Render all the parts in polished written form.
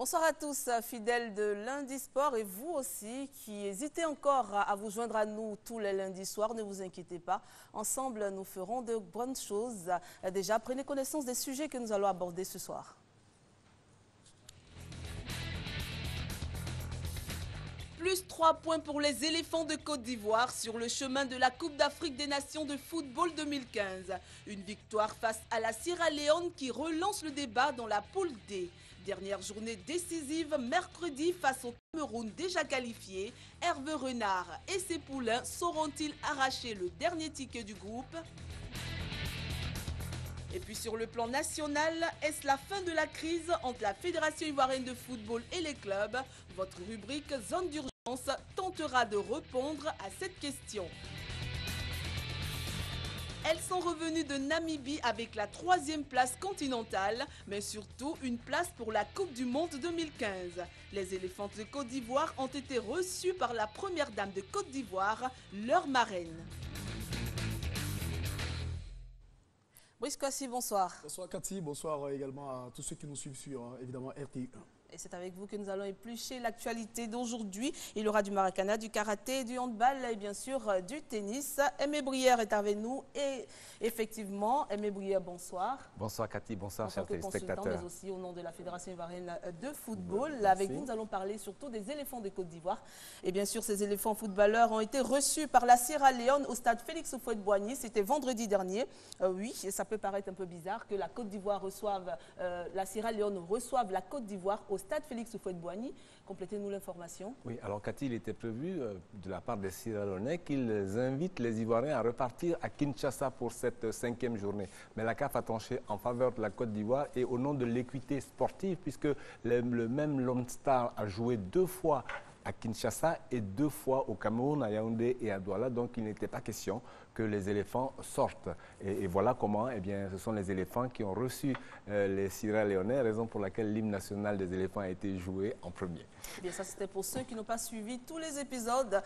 Bonsoir à tous, fidèles de Lundi Sport et vous aussi qui hésitez encore à vous joindre à nous tous les lundis soirs, ne vous inquiétez pas. Ensemble, nous ferons de bonnes choses. Déjà, prenez connaissance des sujets que nous allons aborder ce soir. Plus 3 points pour les éléphants de Côte d'Ivoire sur le chemin de la Coupe d'Afrique des Nations de football 2015. Une victoire face à la Sierra Leone qui relance le débat dans la poule D. Dernière journée décisive mercredi face au Cameroun déjà qualifié. Hervé Renard et ses poulains sauront-ils arracher le dernier ticket du groupe? Et puis sur le plan national, est-ce la fin de la crise entre la Fédération ivoirienne de football et les clubs? Votre rubrique Zone d'urgence tentera de répondre à cette question. Elles sont revenues de Namibie avec la 3e place continentale, mais surtout une place pour la Coupe du Monde 2015. Les éléphantes de Côte d'Ivoire ont été reçues par la première dame de Côte d'Ivoire, leur marraine. Brice Kwasi, bonsoir. Bonsoir Cathy, bonsoir également à tous ceux qui nous suivent sur évidemment RTI1. Et c'est avec vous que nous allons éplucher l'actualité d'aujourd'hui. Il y aura du maracana, du karaté, du handball et bien sûr du tennis. Aimé Brière est avec nous et effectivement, Aimé Brière, bonsoir. Bonsoir Cathy, bonsoir chers téléspectateurs. Mais aussi au nom de la Fédération ivoirienne de football. Merci. Avec vous, nous allons parler surtout des éléphants de Côte d'Ivoire. Et bien sûr, ces éléphants footballeurs ont été reçus par la Sierra Leone au stade Félix Houphouët-Boigny. C'était vendredi dernier. Oui, ça peut paraître un peu bizarre que la Côte d'Ivoire reçoive, la Sierra Leone reçoive la Côte d'Ivoire au stade Félix Houphouët-Boigny. Complétez-nous l'information. Oui, alors Cathy, il était prévu de la part des Sierra Leonais qu'ils invitent les Ivoiriens à repartir à Kinshasa pour cette 5e journée. Mais la CAF a tranché en faveur de la Côte d'Ivoire et au nom de l'équité sportive, puisque le même Lone Star a joué 2 fois à Kinshasa et 2 fois au Cameroun, à Yaoundé et à Douala. Donc il n'était pas question que les éléphants sortent. Et voilà comment, eh bien, ce sont les éléphants qui ont reçu les Sierra Leonais, raison pour laquelle l'hymne national des éléphants a été joué en premier. Eh bien, ça c'était pour ceux qui n'ont pas suivi tous les épisodes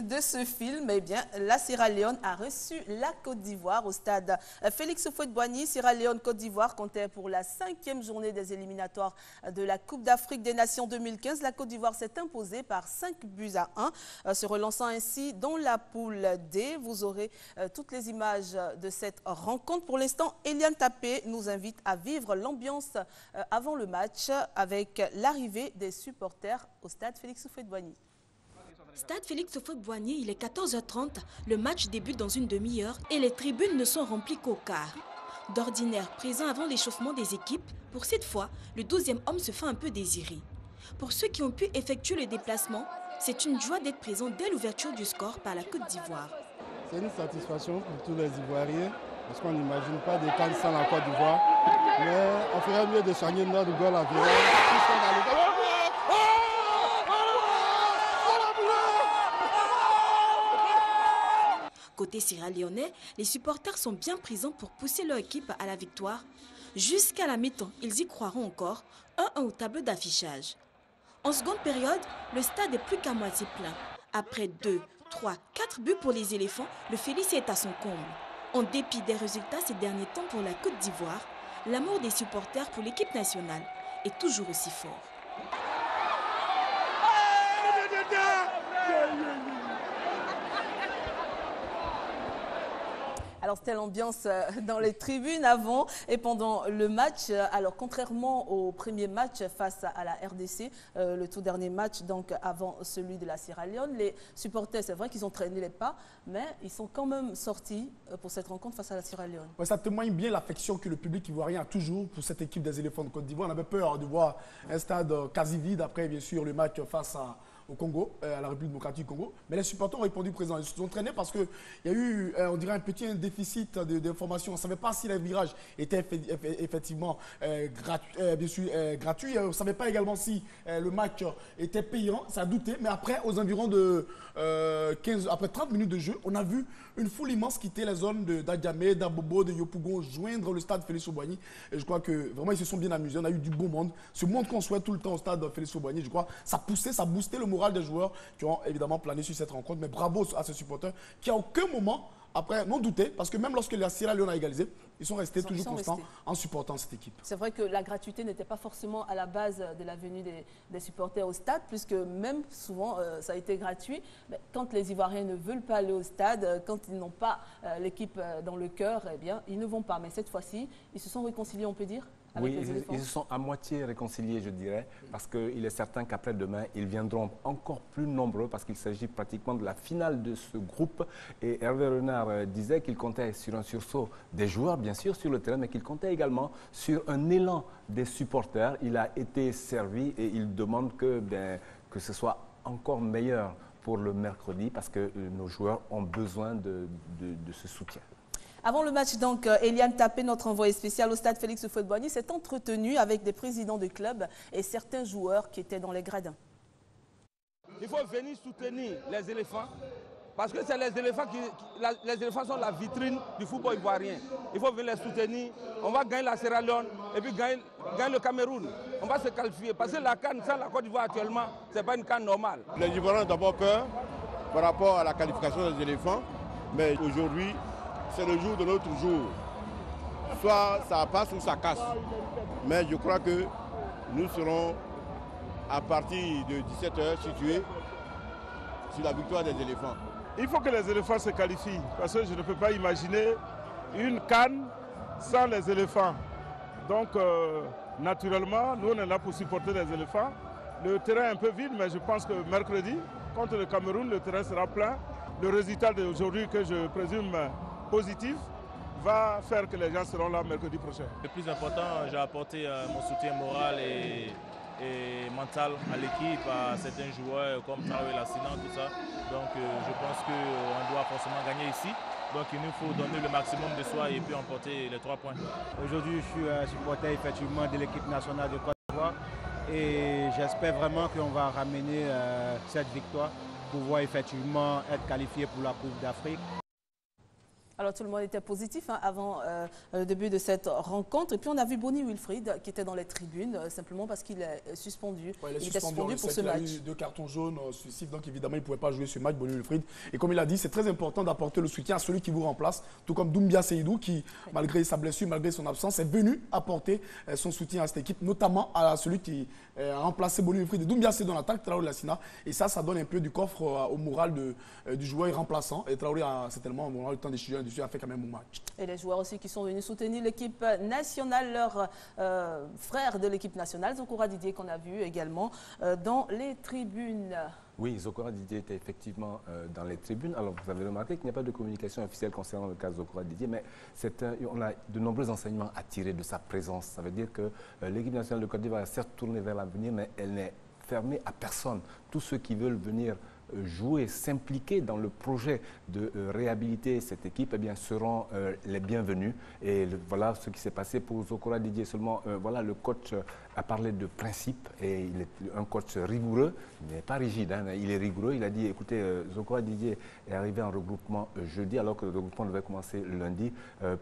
de ce film. Eh bien, la Sierra Leone a reçu la Côte d'Ivoire au stade Félix Houphouët-Boigny. Sierra Leone, Côte d'Ivoire comptait pour la 5e journée des éliminatoires de la Coupe d'Afrique des Nations 2015. La Côte d'Ivoire s'est imposée par 5-1, se relançant ainsi dans la poule D. Vous aurez toutes les images de cette rencontre. Pour l'instant, Eliane Tapé nous invite à vivre l'ambiance avant le match avec l'arrivée des supporters au stade Félix Houphouët-Boigny. Stade Félix Houphouët-Boigny, il est 14h30, le match débute dans une demi-heure et les tribunes ne sont remplies qu'au quart. D'ordinaire présent avant l'échauffement des équipes, pour cette fois, le 12e homme se fait un peu désirer. Pour ceux qui ont pu effectuer le déplacement, c'est une joie d'être présent dès l'ouverture du score par la Côte d'Ivoire. C'est une satisfaction pour tous les Ivoiriens, parce qu'on n'imagine pas des camps sans la Côte d'Ivoire. Mais on ferait mieux de soigner notre goal environ. Côté sierra-léonais, les supporters sont bien présents pour pousser leur équipe à la victoire. Jusqu'à la mi-temps, ils y croiront encore, 1-1 au tableau d'affichage. En seconde période, le stade est plus qu'à moitié plein. Après 2, 3, 4 buts pour les éléphants, le Félix est à son comble. En dépit des résultats ces derniers temps pour la Côte d'Ivoire, l'amour des supporters pour l'équipe nationale est toujours aussi fort. Alors, c'était l'ambiance dans les tribunes avant et pendant le match. Alors, contrairement au premier match face à la RDC, le tout dernier match, donc avant celui de la Sierra Leone, les supporters, c'est vrai qu'ils ont traîné les pas, mais ils sont quand même sortis pour cette rencontre face à la Sierra Leone. Ouais, ça témoigne bien l'affection que le public ivoirien a toujours pour cette équipe des éléphants de Côte d'Ivoire. On avait peur de voir un stade quasi vide après, bien sûr, le match face au Congo, à la République démocratique du Congo. Mais les supporters ont répondu présent. Ils se sont entraînés parce qu'il y a eu, on dirait, un petit déficit d'informations. On ne savait pas si les virages étaient effectivement gratuits. On ne savait pas également si le match était payant. Ça a douté. Mais après, aux environs de après 30 minutes de jeu, on a vu une foule immense quitter la zone d'Adjamé, d'Abobo, de Yopougon, joindre le stade Félix Houphouët-Boigny. Et je crois que vraiment, ils se sont bien amusés. On a eu du beau monde. Ce monde qu'on souhaite tout le temps au stade Félix Houphouët-Boigny, je crois, ça poussait, ça boostait le moral des joueurs qui ont évidemment plané sur cette rencontre. Mais bravo à ce supporter qui, à aucun moment, après, n'ont douté, parce que même lorsque la Sierra Leone a égalisé, ils sont restés toujours constants en supportant cette équipe. C'est vrai que la gratuité n'était pas forcément à la base de la venue des supporters au stade, puisque même souvent, ça a été gratuit. Mais quand les Ivoiriens ne veulent pas aller au stade, quand ils n'ont pas l'équipe dans le cœur, eh bien, ils ne vont pas. Mais cette fois-ci, ils se sont réconciliés, on peut dire, avec les éléphants. Ils se sont à moitié réconciliés, je dirais, parce qu'il est certain qu'après-demain, ils viendront encore plus nombreux, parce qu'il s'agit pratiquement de la finale de ce groupe. Et Hervé Renard disait qu'il comptait sur un sursaut des joueurs, bien sûr, sur le terrain, mais qu'il comptait également sur un élan des supporters. Il a été servi et il demande que ce soit encore meilleur pour le mercredi, parce que nos joueurs ont besoin de ce soutien. Avant le match, donc, Eliane Tapé, notre envoyé spécial au stade Félix Houphouët-Boigny, s'est entretenu avec des présidents de clubs et certains joueurs qui étaient dans les gradins. Il faut venir soutenir les éléphants, parce que c'est les éléphants les éléphants sont la vitrine du football ivoirien. Il faut venir les soutenir. On va gagner la Sierra Leone et puis gagner le Cameroun. On va se qualifier, parce que la CAN sans la Côte d'Ivoire actuellement, ce n'est pas une CAN normale. Les Ivoiriens ont d'abord peur par rapport à la qualification des éléphants, mais aujourd'hui, c'est le jour de notre jour. Soit ça passe ou ça casse. Mais je crois que nous serons à partir de 17h situés sur la victoire des éléphants. Il faut que les éléphants se qualifient, parce que je ne peux pas imaginer une CAN sans les éléphants. Donc, naturellement, nous, on est là pour supporter les éléphants. Le terrain est un peu vide, mais je pense que mercredi, contre le Cameroun, le terrain sera plein. Le résultat d'aujourd'hui, que je présume positif, va faire que les gens seront là mercredi prochain. Le plus important, j'ai apporté mon soutien moral et mental à l'équipe, à certains joueurs comme Traoré, Lassina, tout ça. Donc je pense qu'on doit forcément gagner ici. Donc il nous faut donner le maximum de soi et puis emporter les 3 points. Aujourd'hui, je suis supporter effectivement de l'équipe nationale de Côte d'Ivoire et j'espère vraiment qu'on va ramener cette victoire pour pouvoir effectivement être qualifié pour la Coupe d'Afrique. Alors tout le monde était positif avant le début de cette rencontre. Et puis on a vu Bonnie Wilfried qui était dans les tribunes simplement parce qu'il est suspendu. Ouais, il était suspendu pour ce match. Il a eu 2 cartons jaunes suicides, donc évidemment il ne pouvait pas jouer ce match, Bonnie Wilfried. Et comme il a dit, c'est très important d'apporter le soutien à celui qui vous remplace, tout comme Doumbia Seydou qui, malgré sa blessure, malgré son absence, est venu apporter son soutien à cette équipe, notamment à celui qui a remplacé Bonnie Wilfried et Doumbia Seydou dans l'attaque, Traoré Lassina. Et ça donne un peu du coffre au moral du joueur remplaçant. Et Traoré a certainement le temps d'étudier dessus, a fait quand même un bon match. Et les joueurs aussi qui sont venus soutenir l'équipe nationale, leurs frères de l'équipe nationale, Zokora Didier qu'on a vu également dans les tribunes. Oui, Zokora Didier était effectivement dans les tribunes. Alors vous avez remarqué qu'il n'y a pas de communication officielle concernant le cas de Zokora Didier, mais on a de nombreux enseignements à tirer de sa présence. Ça veut dire que l'équipe nationale de Côte d'Ivoire est certes tournée vers l'avenir, mais elle n'est fermée à personne. Tous ceux qui veulent venir jouer, s'impliquer dans le projet de réhabiliter cette équipe, eh bien, seront les bienvenus. Et voilà ce qui s'est passé pour Zokora Didier. Seulement, voilà, le coach a parlé de principe et il est un coach rigoureux. Il n'est pas rigide, hein, il est rigoureux. Il a dit, écoutez, Zokora Didier est arrivé en regroupement jeudi alors que le regroupement devait commencer lundi.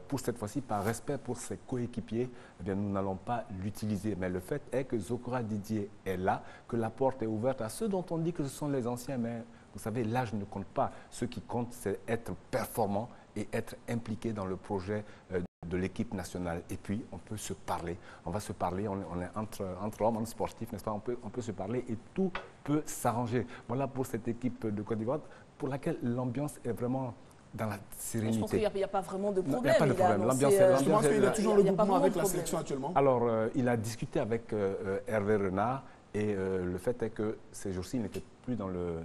Pour cette fois-ci, par respect pour ses coéquipiers, eh bien, nous n'allons pas l'utiliser. Mais le fait est que Zokora Didier est là, que la porte est ouverte à ceux dont on dit que ce sont les anciens, mais vous savez, l'âge ne compte pas. Ce qui compte, c'est être performant et être impliqué dans le projet de l'équipe nationale. Et puis, on peut se parler. On va se parler, on est entre hommes, sportifs, n'est-ce pas? On peut se parler et tout peut s'arranger. Voilà pour cette équipe de Côte d'Ivoire, pour laquelle l'ambiance est vraiment dans la sérénité. Je pense qu'il n'y a pas vraiment de problème. Il n'y a pas de problème. Je pense qu'il est toujours en regroupement avec la sélection actuellement. Alors, il a discuté avec Hervé Renard et le fait est que ces jours-ci, il n'était plus dans le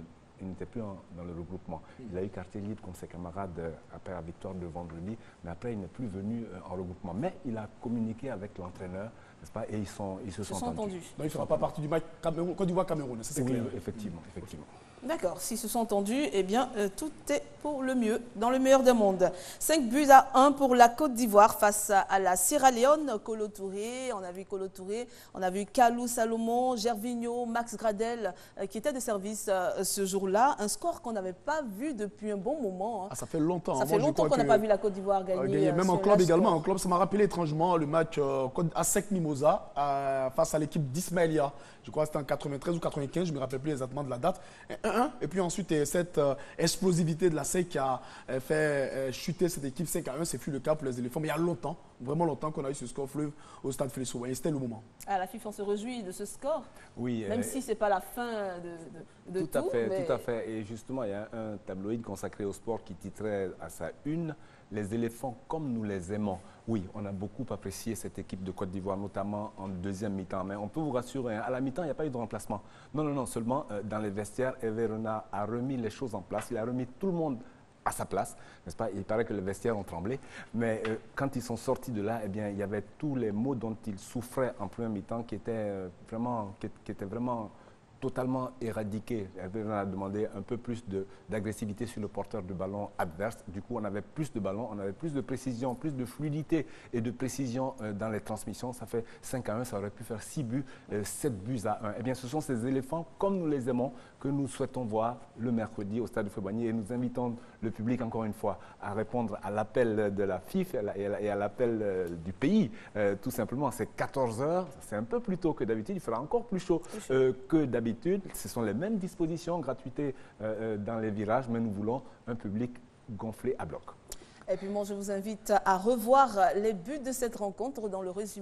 regroupement. Il a eu quartier libre contre ses camarades après la victoire de vendredi, mais après il n'est plus venu en regroupement. Mais il a communiqué avec l'entraîneur, n'est-ce pas, et ils se sont entendus. Donc il ne fera pas partie du match Côte d'Ivoire-Cameroun, c'est clair. Effectivement. D'accord, s'ils se sont entendus, eh bien, tout est pour le mieux, dans le meilleur des mondes. 5-1 pour la Côte d'Ivoire face à la Sierra Leone. Kolo Touré, on a vu Kalou Salomon, Gervinho, Max Gradel qui étaient de service ce jour-là. Un score qu'on n'avait pas vu depuis un bon moment. Hein. Ah, ça fait longtemps. Ça fait longtemps qu'on n'a pas vu la Côte d'Ivoire gagner. Même en club également. En club, ça m'a rappelé étrangement le match à Sec Mimosa face à l'équipe d'Ismaïlia. Je crois que c'était en 93 ou 95, je ne me rappelle plus exactement de la date. 1-1. Et puis ensuite, cette explosivité de la SEC qui a fait chuter cette équipe 5-1, c'est fut le cas pour les éléphants. Mais il y a longtemps, vraiment longtemps qu'on a eu ce score fleuve au stade Félix-Houphouët. C'était le moment. À la FIFA, on se réjouit de ce score. Oui. Même si ce n'est pas la fin de tout. Tout à fait. Et justement, il y a un tabloïd consacré au sport qui titrait à sa une « Les éléphants comme nous les aimons ». Oui, on a beaucoup apprécié cette équipe de Côte d'Ivoire, notamment en deuxième mi-temps. Mais on peut vous rassurer, hein, à la mi-temps, il n'y a pas eu de remplacement. Non, seulement dans les vestiaires, Hervé Renard a remis les choses en place. Il a remis tout le monde à sa place, n'est-ce pas? Il paraît que les vestiaires ont tremblé. Mais quand ils sont sortis de là, eh bien, il y avait tous les maux dont ils souffraient en première mi-temps qui étaient vraiment totalement éradiqué. On a demandé un peu plus d'agressivité sur le porteur de ballon adverse. Du coup, on avait plus de ballons, on avait plus de précision, plus de fluidité et de précision dans les transmissions. Ça fait 5-1, ça aurait pu faire 6 buts, 7 buts à 1. Eh bien, ce sont ces éléphants, comme nous les aimons, que nous souhaitons voir le mercredi au stade de Houphouët-Boigny. Et nous invitons le public, encore une fois, à répondre à l'appel de la FIF et à l'appel du pays. Tout simplement, c'est 14 h, c'est un peu plus tôt que d'habitude, il fera encore plus chaud que d'habitude. Ce sont les mêmes dispositions, gratuité dans les virages, mais nous voulons un public gonflé à bloc. Et puis moi, je vous invite à revoir les buts de cette rencontre dans le résumé.